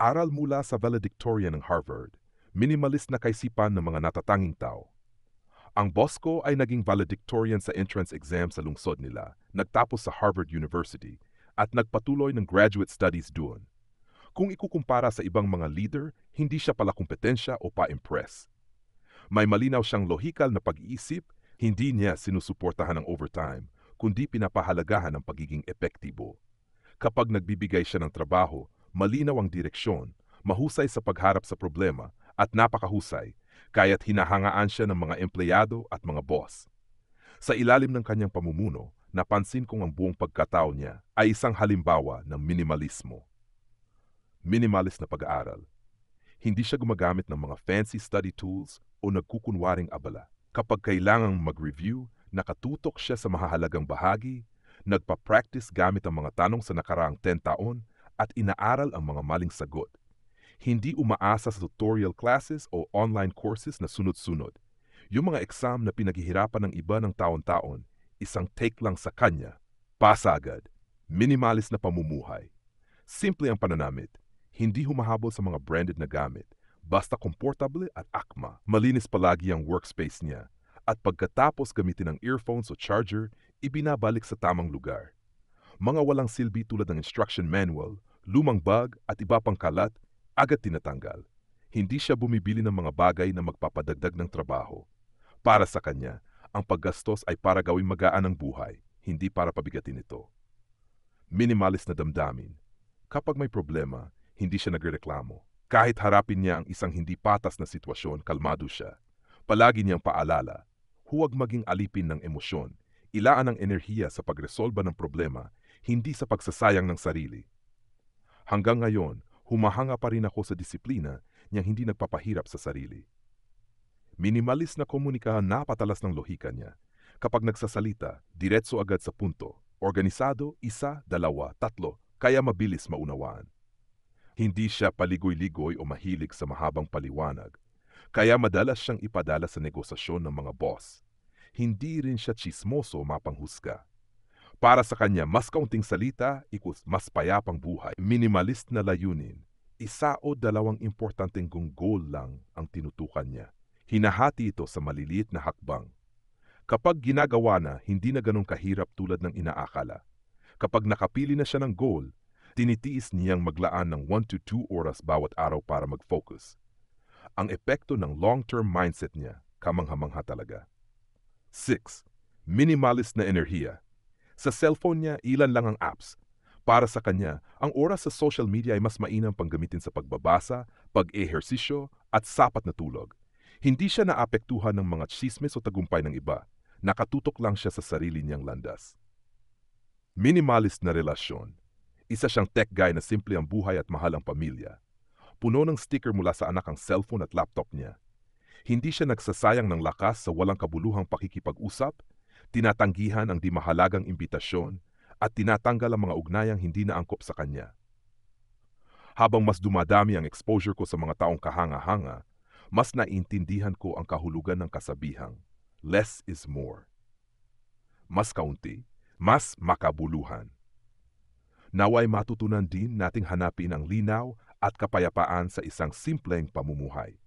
Aral mula sa valedictorian ng Harvard, minimalist na kaisipan ng mga natatanging tao. Ang boss ko ay naging valedictorian sa entrance exam sa lungsod nila, nagtapos sa Harvard University, at nagpatuloy ng graduate studies doon. Kung ikukumpara sa ibang mga leader, hindi siya pala kompetensya o pa-impress. May malinaw siyang lohikal na pag-iisip, hindi niya sinusuportahan ng overtime, kundi pinapahalagahan ang pagiging epektibo. Kapag nagbibigay siya ng trabaho, malinaw ang direksyon, mahusay sa pagharap sa problema, at napakahusay, kaya't hinahangaan siya ng mga empleyado at mga boss. Sa ilalim ng kanyang pamumuno, napansin kong ang buong pagkatao niya ay isang halimbawa ng minimalismo. Minimalist na pag-aaral. Hindi siya gumagamit ng mga fancy study tools o nagkukunwaring abala. Kapag kailangang mag-review, nakatutok siya sa mahahalagang bahagi, nagpa-practice gamit ang mga tanong sa nakaraang 10 taon at inaaral ang mga maling sagot. Hindi umaasa sa tutorial classes o online courses na sunod-sunod. Yung mga exam na pinaghihirapan ng iba ng taon-taon, isang take lang sa kanya, pasa agad. Minimalist na pamumuhay. Simple ang pananamit. Hindi humahabol sa mga branded na gamit. Basta komportable at akma. Malinis palagi ang workspace niya. At pagkatapos gamitin ang earphones o charger, ibinabalik sa tamang lugar. Mga walang silbi tulad ng instruction manual, lumang bag at iba pang kalat, agad tinatanggal. Hindi siya bumibili ng mga bagay na magpapadagdag ng trabaho. Para sa kanya, ang paggastos ay para gawing magaan ang buhay, hindi para pabigatin ito. Minimalist na damdamin. Kapag may problema, hindi siya nagrereklamo. Kahit harapin niya ang isang hindi patas na sitwasyon, kalmado siya. Palagi niyang paalala, huwag maging alipin ng emosyon. Ilaan ang enerhiya sa pagresolba ng problema, hindi sa pagsasayang ng sarili. Hanggang ngayon, humahanga pa rin ako sa disiplina niyang hindi nagpapahirap sa sarili. Minimalist na komunikahan napatalas ng lohika niya. Kapag nagsasalita, diretso agad sa punto. Organisado, 1, 2, 3, kaya mabilis maunawaan. Hindi siya paligoy-ligoy o mahilig sa mahabang paliwanag. Kaya madalas siyang ipadala sa negosasyon ng mga boss. Hindi rin siya tsismoso o mapanghusga. Para sa kanya, mas kaunting salita, mas payapang buhay. Minimalist na layunin. 1 o 2 importanteng goal lang ang tinutukan niya. Hinahati ito sa maliliit na hakbang. Kapag ginagawa na, hindi na ganun kahirap tulad ng inaakala. Kapag nakapili na siya ng goal, tinitiis niyang maglaan ng 1 to 2 oras bawat araw para mag-focus. Ang epekto ng long-term mindset niya, kamangha-mangha talaga. 6. Minimalist na enerhiya. Sa cellphone niya, ilan lang ang apps. Para sa kanya, ang oras sa social media ay mas mainam pang gamitin sa pagbabasa, pag-ehersisyo, at sapat na tulog. Hindi siya naapektuhan ng mga tsismis o tagumpay ng iba. Nakatutok lang siya sa sarili niyang landas. Minimalist na relasyon. Isa siyang tech guy na simple ang buhay at mahal ang pamilya. Puno ng sticker mula sa anak ang cellphone at laptop niya. Hindi siya nagsasayang ng lakas sa walang kabuluhang pakikipag-usap, tinatanggihan ang di mahalagang imbitasyon, at tinatanggal ang mga ugnayang hindi naangkop sa kanya. Habang mas dumadami ang exposure ko sa mga taong kahanga-hanga, mas naiintindihan ko ang kahulugan ng kasabihang, less is more. Mas kaunti, mas makabuluhan. Naway matutunan din nating hanapin ang linaw at kapayapaan sa isang simpleng pamumuhay.